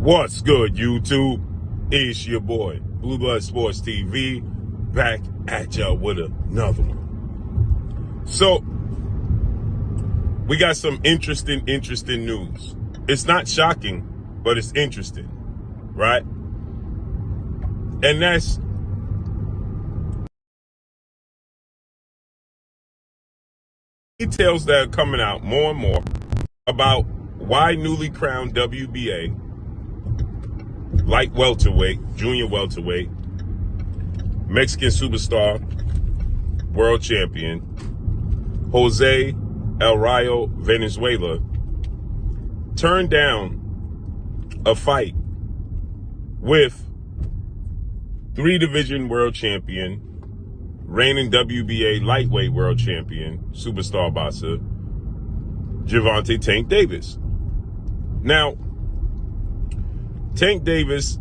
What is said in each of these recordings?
What's good, YouTube? It's your boy, Blue Blood Sports TV, back at y'all with another one. So, we got some interesting news. It's not shocking, but it's interesting, right? And that's details that are coming out more and more about why newly crowned WBA light welterweight, junior welterweight, Mexican superstar, world champion, Jose El Rayo Venezuela, turned down a fight with three-division world champion, reigning WBA lightweight world champion, superstar boxer, Gervonta Tank Davis. Now, Tank Davis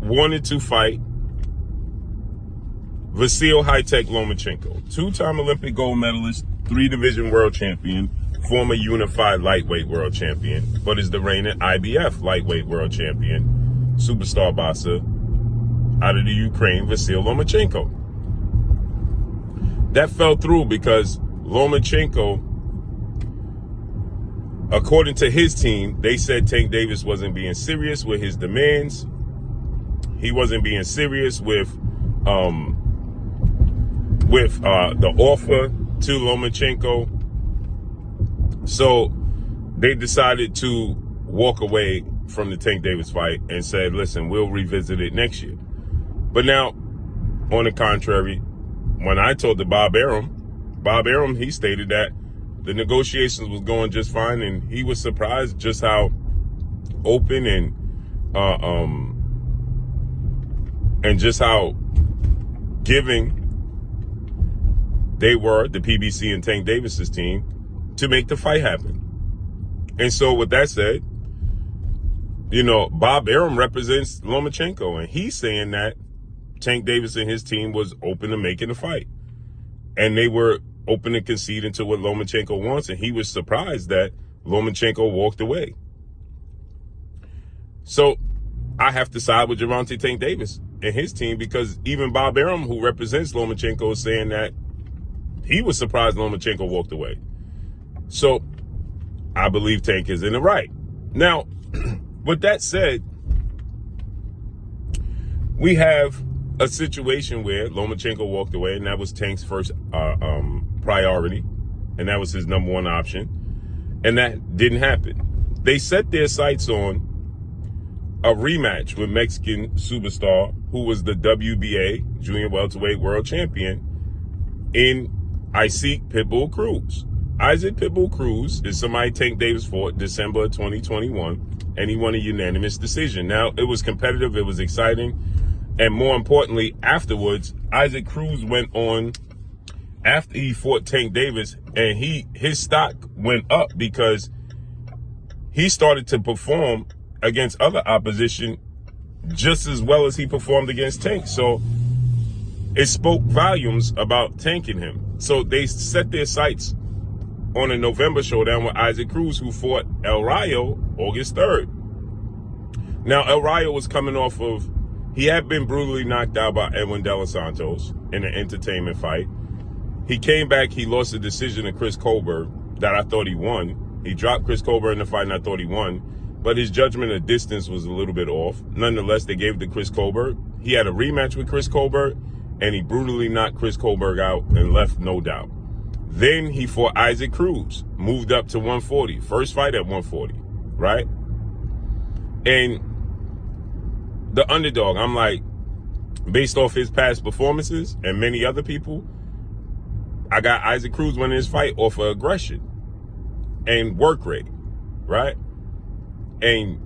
wanted to fight Vasil High-Tech Lomachenko, two-time Olympic gold medalist, three-division world champion, former unified lightweight world champion, but is the reigning IBF lightweight world champion, superstar boxer out of the Ukraine, Vasil Lomachenko. That fell through because Lomachenko, according to his team, they said Tank Davis wasn't being serious with his demands. He wasn't being serious with the offer to Lomachenko. So they decided to walk away from the Tank Davis fight and said, listen, we'll revisit it next year. But now, on the contrary, when I told Bob Arum, he stated that the negotiations was going just fine, and he was surprised just how open and just how giving they were, the PBC and Tank Davis's team, to make the fight happen. And so with that said, you know, Bob Arum represents Lomachenko, and he's saying that Tank Davis and his team was open to making the fight. And they were open to conceding to what Lomachenko wants, and he was surprised that Lomachenko walked away. So I have to side with Gervonta Tank Davis and his team, because even Bob Arum, who represents Lomachenko, is saying that he was surprised Lomachenko walked away. So I believe Tank is in the right. Now, with that said, we have a situation where Lomachenko walked away, and that was Tank's first priority, and that was his number one option, and that didn't happen. They set their sights on a rematch with Mexican superstar who was the WBA junior welterweight world champion in Pitbull Cruz. Isaac Pitbull Cruz is somebody Tank Davis fought December 2021, and he won a unanimous decision. Now, it was competitive, it was exciting, and more importantly, afterwards, Isaac Cruz went on after he fought Tank Davis, and his stock went up because he started to perform against other opposition just as well as he performed against Tank. So it spoke volumes about tanking him. So they set their sights on a November showdown with Isaac Cruz, who fought El Rayo August 3rd. Now, El Rayo was coming off of, he had been brutally knocked out by Edwin De Los Santos in an entertainment fight. He came back, he lost a decision to Chris Colbert that I thought he won. He dropped Chris Colbert in the fight and I thought he won, but his judgment of distance was a little bit off. Nonetheless, they gave it to Chris Colbert. He had a rematch with Chris Colbert, and he brutally knocked Chris Colbert out and left no doubt. Then he fought Isaac Cruz, moved up to 140, first fight at 140, right? And the underdog, I'm like, based off his past performances and many other people, I got Isaac Cruz winning his fight off of aggression and work rate, right? And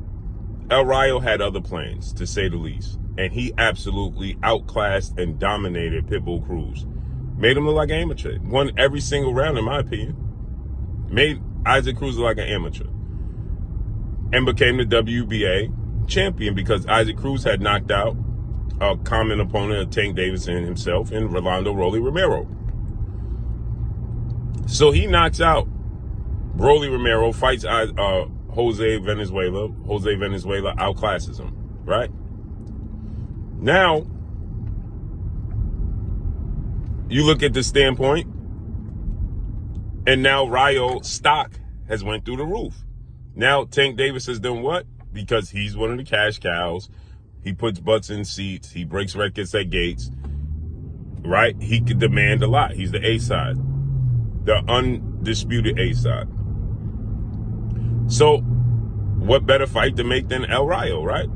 El Rayo had other plans, to say the least. And he absolutely outclassed and dominated Pitbull Cruz. Made him look like an amateur. Won every single round, in my opinion. Made Isaac Cruz look like an amateur. And became the WBA champion because Isaac Cruz had knocked out a common opponent of Tank Davis and himself in Rolando Rolly Romero. So he knocks out Rolly Romero, fights Jose Venezuela. Jose Venezuela outclasses him, right? Now, you look at the standpoint, and now Rayo stock has went through the roof. Now Tank Davis has done what? Because he's one of the cash cows. He puts butts in seats. He breaks records at gates, right? He can demand a lot. He's the A side, the undisputed A side. So what better fight to make than El Rayo, right?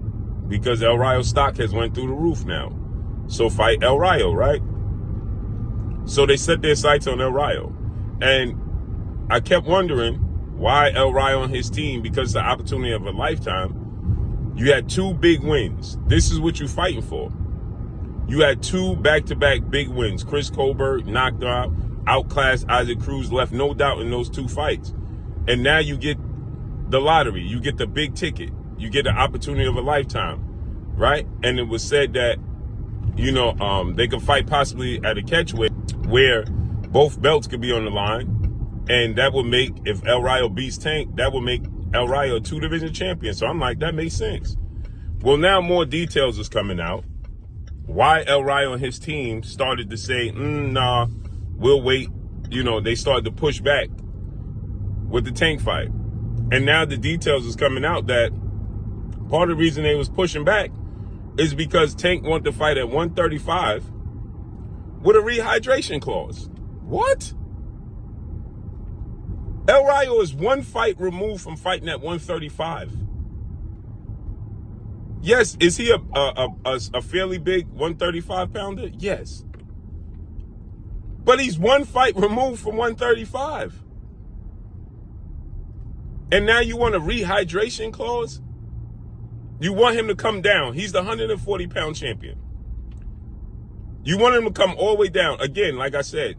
Because El Rayo stock has went through the roof now. So fight El Rayo, right? So they set their sights on El Rayo. And I kept wondering why El Rayo and his team, because the opportunity of a lifetime. You had 2 big wins. This is what you're fighting for. You had 2 back-to-back big wins. Chris Colbert knocked out, outclassed Isaac Cruz, left no doubt in those 2 fights. And now you get the lottery. You get the big ticket. You get the opportunity of a lifetime, right? And it was said that, they could fight possibly at a catchweight where both belts could be on the line. And that would make, if El Rayo beats Tank, that would make El Rayo a 2-division champion. So I'm like, that makes sense. Well, now more details is coming out. Why El Rayo and his team started to say, nah, we'll wait. They started to push back with the Tank fight. And now the details is coming out that part of the reason they was pushing back is because Tank wanted to fight at 135 with a rehydration clause. What? El Rayo is 1 fight removed from fighting at 135. Yes, is he a fairly big 135 pounder? Yes. But he's 1 fight removed from 135. And now you want a rehydration clause? You want him to come down. He's the 140-pound champion. You want him to come all the way down. Again, like I said,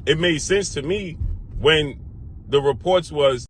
it made sense to me when the reports was